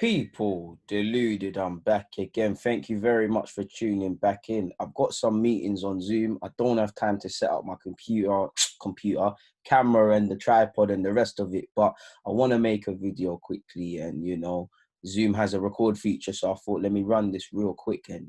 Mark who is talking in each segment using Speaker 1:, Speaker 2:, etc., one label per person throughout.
Speaker 1: People, deluded, I'm back again. Thank you very much for tuning back in. I've got some meetings on Zoom. I don't have time to set up my computer, camera and the tripod and the rest of it, but I want to make a video quickly and, Zoom has a record feature, so I thought, let me run this real quick. And,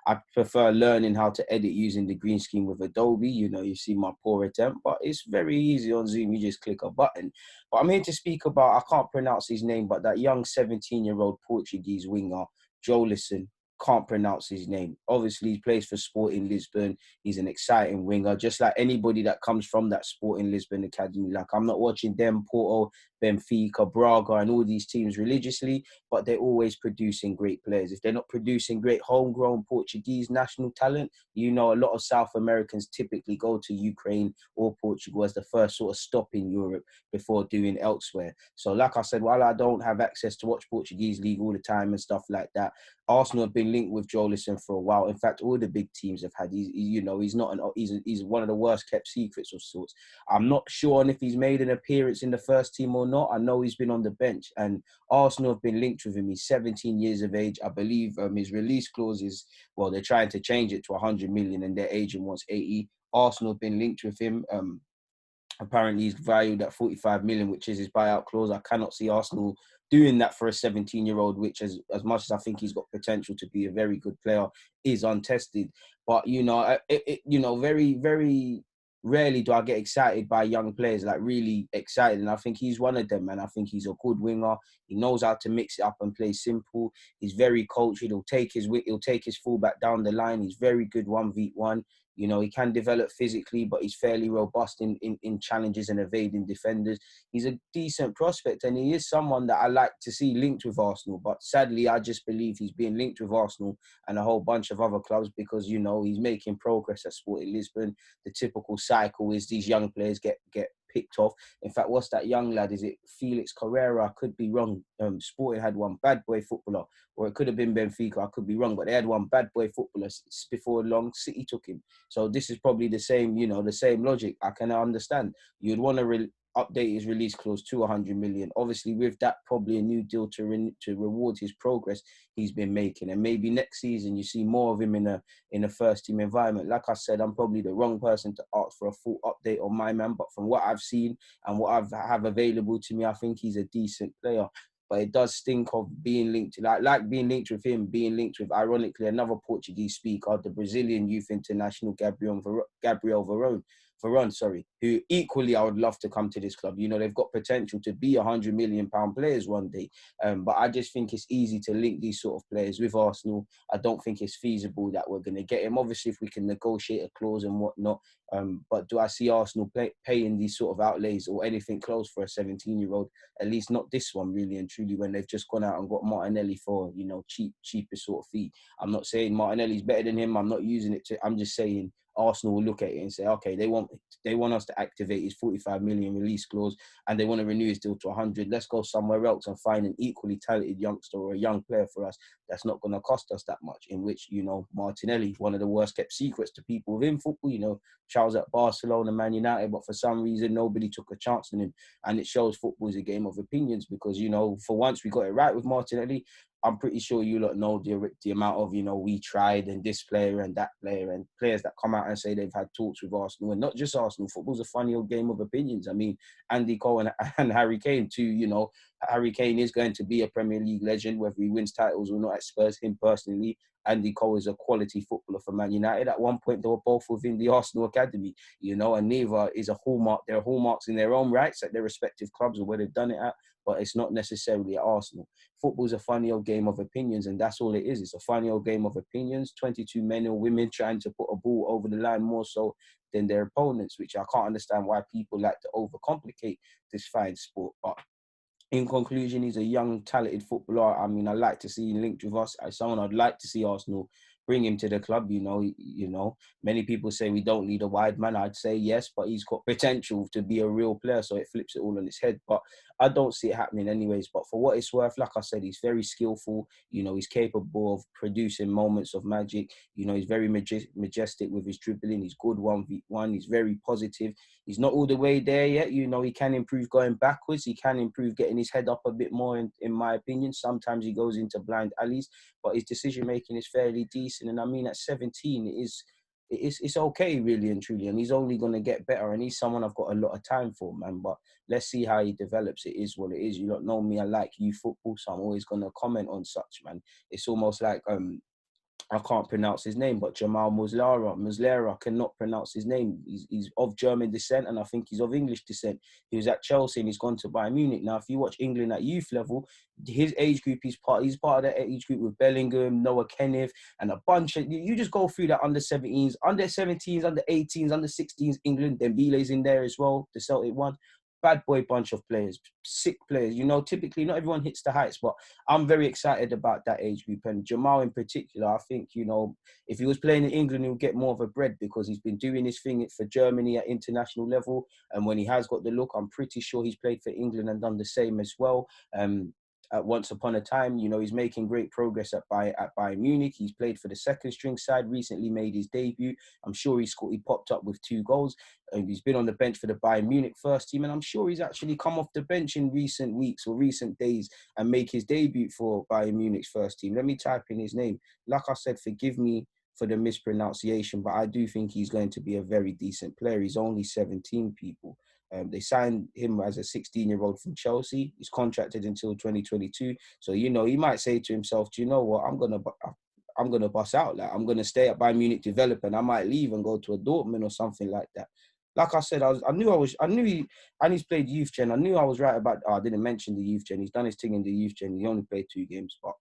Speaker 1: I prefer learning how to edit using the green screen with Adobe. You see my poor attempt, but it's very easy on Zoom. You just click a button. But I'm here to speak about, I can't pronounce his name, but that young 17-year-old Portuguese winger, Joelson, can't pronounce his name. Obviously, he plays for Sporting Lisbon. He's an exciting winger, just like anybody that comes from that Sporting Lisbon academy. Like, I'm not watching them, Porto, Benfica, Braga, and all these teams religiously, but they're always producing great players. If they're not producing great homegrown Portuguese national talent, a lot of South Americans typically go to Ukraine or Portugal as the first sort of stop in Europe before doing elsewhere. So like I said, while I don't have access to watch Portuguese league all the time and stuff like that, Arsenal have been linked with Joelson for a while. In fact, all the big teams have had. He's one of the worst kept secrets of sorts. I'm not sure on if he's made an appearance in the first team or not. I know he's been on the bench, and Arsenal have been linked with him. He's 17 years of age. I believe his release clause is, well, they're trying to change it to 100 million, and their agent wants 80. Arsenal have been linked with him. Apparently, he's valued at 45 million, which is his buyout clause. I cannot see Arsenal doing that for a 17-year-old, which, as much as I think he's got potential to be a very good player, is untested. But, very, very rarely do I get excited by young players, like really excited. And I think he's one of them, man. I think he's a good winger. He knows how to mix it up and play simple. He's very cultured. He'll take his fullback down the line. He's very good 1v1. He can develop physically, but he's fairly robust in challenges and evading defenders. He's a decent prospect, and he is someone that I like to see linked with Arsenal. But sadly, I just believe he's being linked with Arsenal and a whole bunch of other clubs because, he's making progress at Sporting Lisbon. The typical cycle is these young players get picked off. In fact, what's that young lad? Is it Felix Carrera? I could be wrong. Sporting had one bad boy footballer, or it could have been Benfica. I could be wrong, but they had one bad boy footballer before long. City took him. So this is probably the same, the same logic. I can understand. You'd want to update his release clause to 100 million. Obviously, with that, probably a new deal to reward his progress he's been making. And maybe next season you see more of him in a first team environment. Like I said, I'm probably the wrong person to ask for a full update on my man, but from what I've seen and what I have available to me, I think he's a decent player. But it does stink of being linked, like being linked with him, being linked with, ironically, another Portuguese speaker, the Brazilian youth international, Gabriel Veron, who equally I would love to come to this club. They've got potential to be £100 million players one day. But I just think it's easy to link these sort of players with Arsenal. I don't think it's feasible that we're going to get him. Obviously, if we can negotiate a clause and whatnot. But do I see Arsenal paying these sort of outlays or anything close for a 17-year-old? At least not this one, really and truly, when they've just gone out and got Martinelli for, cheapest sort of fee. I'm not saying Martinelli's better than him. I'm not using it I'm just saying Arsenal will look at it and say, okay, they want us to activate his 45 million release clause and they want to renew his deal to 100. Let's go somewhere else and find an equally talented youngster or a young player for us that's not going to cost us that much. In which, Martinelli, one of the worst kept secrets to people within football, Charles at Barcelona, Man United, but for some reason nobody took a chance on him. And it shows football is a game of opinions because, for once we got it right with Martinelli. I'm pretty sure you lot know the amount of, we tried and this player and that player and players that come out and say they've had talks with Arsenal, and not just Arsenal. Football's a funny old game of opinions. I mean, Andy Cole and Harry Kane too, Harry Kane is going to be a Premier League legend, whether he wins titles or not at Spurs. Him personally, Andy Cole is a quality footballer for Man United. At one point, they were both within the Arsenal academy, and neither is a hallmark. There are hallmarks in their own rights at their respective clubs or where they've done it at, but it's not necessarily at Arsenal. Football's a funny old game of opinions, and that's all it is. It's a funny old game of opinions. 22 men or women trying to put a ball over the line more so than their opponents, which I can't understand why people like to overcomplicate this fine sport. But in conclusion, he's a young, talented footballer. I mean, I like to see him linked with us. As someone, I'd like to see Arsenal bring him to the club. Many people say we don't need a wide man. I'd say yes, but he's got potential to be a real player, so it flips it all on its head. But I don't see it happening anyways. But for what it's worth, like I said, he's very skillful. You know, he's capable of producing moments of magic. You know, he's very majestic with his dribbling. He's good 1v1. He's very positive. He's not all the way there yet. You know, he can improve going backwards. He can improve getting his head up a bit more, in my opinion. Sometimes he goes into blind alleys, but his decision making is fairly decent. And I mean, at 17, it's okay, really and truly. And he's only going to get better. And he's someone I've got a lot of time for, man. But let's see how he develops. It is what it is. You don't know me. I like youth football, so I'm always going to comment on such, man. It's almost like I can't pronounce his name, but Jamal Musiala cannot pronounce his name. He's of German descent, and I think he's of English descent. He was at Chelsea and he's gone to Bayern Munich. Now, if you watch England at youth level, his age group, he's part of that age group with Bellingham, Noah Kenneth, and a bunch of, you just go through that under 17s, under 17s, under 18s, under 16s, England, Dembele's in there as well, the Celtic one. Bad boy bunch of players, sick players. You know, typically not everyone hits the heights, but I'm very excited about that age group. And Jamal in particular, I think, you know, if he was playing in England, he'll get more of a bread because he's been doing his thing for Germany at international level. And when he has got the look, I'm pretty sure he's played for England and done the same as well. At once upon a time, you know, he's making great progress at Bayern Munich. He's played for the second string side, recently made his debut. I'm sure he popped up with 2 goals. And he's been on the bench for the Bayern Munich first team. And I'm sure he's actually come off the bench in recent weeks or recent days and make his debut for Bayern Munich's first team. Let me type in his name. Like I said, forgive me for the mispronunciation, but I do think he's going to be a very decent player. He's only 17, people. They signed him as a 16-year-old from Chelsea. He's contracted until 2022. So, you know, he might say to himself, do you know what? I'm gonna bust out. Like, I'm gonna stay at Bayern Munich, develop, and I might leave and go to a Dortmund or something like that. Like I said, he's played youth gen. I knew I was right about. I didn't mention the youth gen. He's done his thing in the youth gen. He only played 2 games, but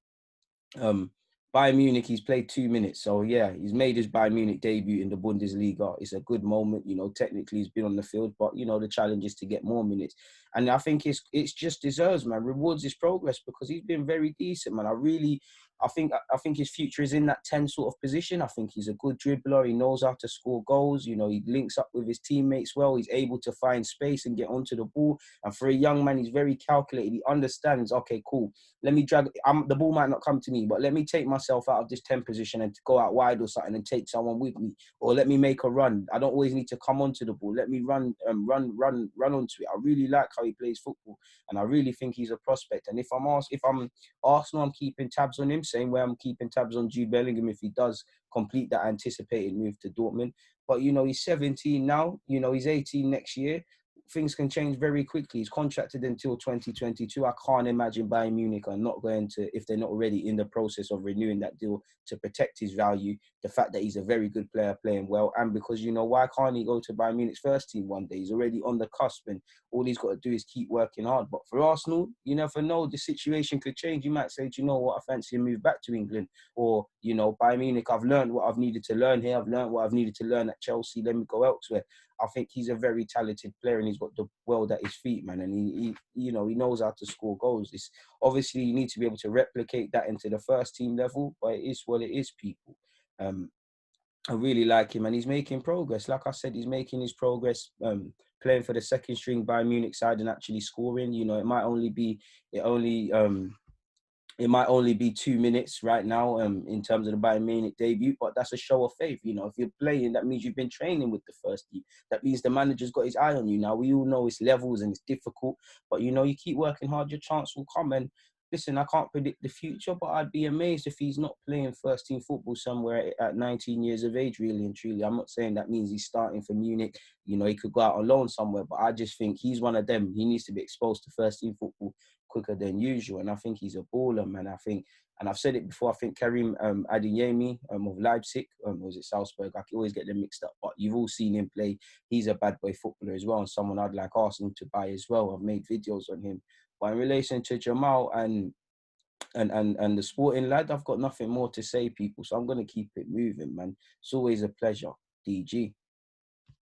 Speaker 1: Bayern Munich, he's played 2 minutes. So, yeah, he's made his Bayern Munich debut in the Bundesliga. It's a good moment. You know, technically he's been on the field, but, you know, the challenge is to get more minutes. And I think it's just deserves, man, rewards his progress because he's been very decent, man. I think his future is in that 10 sort of position. I think he's a good dribbler. He knows how to score goals. You know, he links up with his teammates well. He's able to find space and get onto the ball. And for a young man, he's very calculated. He understands, okay, cool. Let me the ball might not come to me, but let me take myself out of this 10 position and go out wide or something and take someone with me. Or let me make a run. I don't always need to come onto the ball. Let me run onto it. I really like how he plays football. And I really think he's a prospect. And if I'm Arsenal, I'm keeping tabs on him, same way I'm keeping tabs on Jude Bellingham if he does complete that anticipated move to Dortmund. But, you know, he's 17 now. You know, he's 18 next year. Things can change very quickly. He's contracted until 2022. I can't imagine Bayern Munich are not going to, if they're not already in the process of renewing that deal to protect his value. The fact that he's a very good player playing well, and because, you know, why can't he go to Bayern Munich's first team one day? He's already on the cusp, and all he's got to do is keep working hard. But for Arsenal, you never know. The situation could change. You might say, do you know what? I fancy a move back to England. Or, you know, Bayern Munich, I've learned what I've needed to learn here. I've learned what I've needed to learn at Chelsea. Let me go elsewhere. I think he's a very talented player and he's got the world at his feet, man. And he you know, he knows how to score goals. It's obviously you need to be able to replicate that into the first team level, but it is what it is, people. I really like him and he's making progress. Like I said, he's making his progress, playing for the second string Bayern Munich side and actually scoring. You know, it might only be 2 minutes right now in terms of the Bayern Munich debut, but that's a show of faith. You know, if you're playing, that means you've been training with the first team. That means the manager's got his eye on you. Now, we all know it's levels and it's difficult, but, you know, you keep working hard, your chance will come. And listen, I can't predict the future, but I'd be amazed if he's not playing first team football somewhere at 19 years of age, really and truly. I'm not saying that means he's starting for Munich. You know, he could go out on loan somewhere, but I just think he's one of them. He needs to be exposed to first team football quicker than usual. And I think he's a baller, man. And I've said it before, I think Karim Adeyemi of Leipzig, was it Salzburg? I can always get them mixed up, but you've all seen him play. He's a bad boy footballer as well, and someone I'd like Arsenal to buy as well. I've made videos on him. But in relation to Jamal and the sporting lad, I've got nothing more to say, people. So I'm going to keep it moving, man. It's always a pleasure. DG.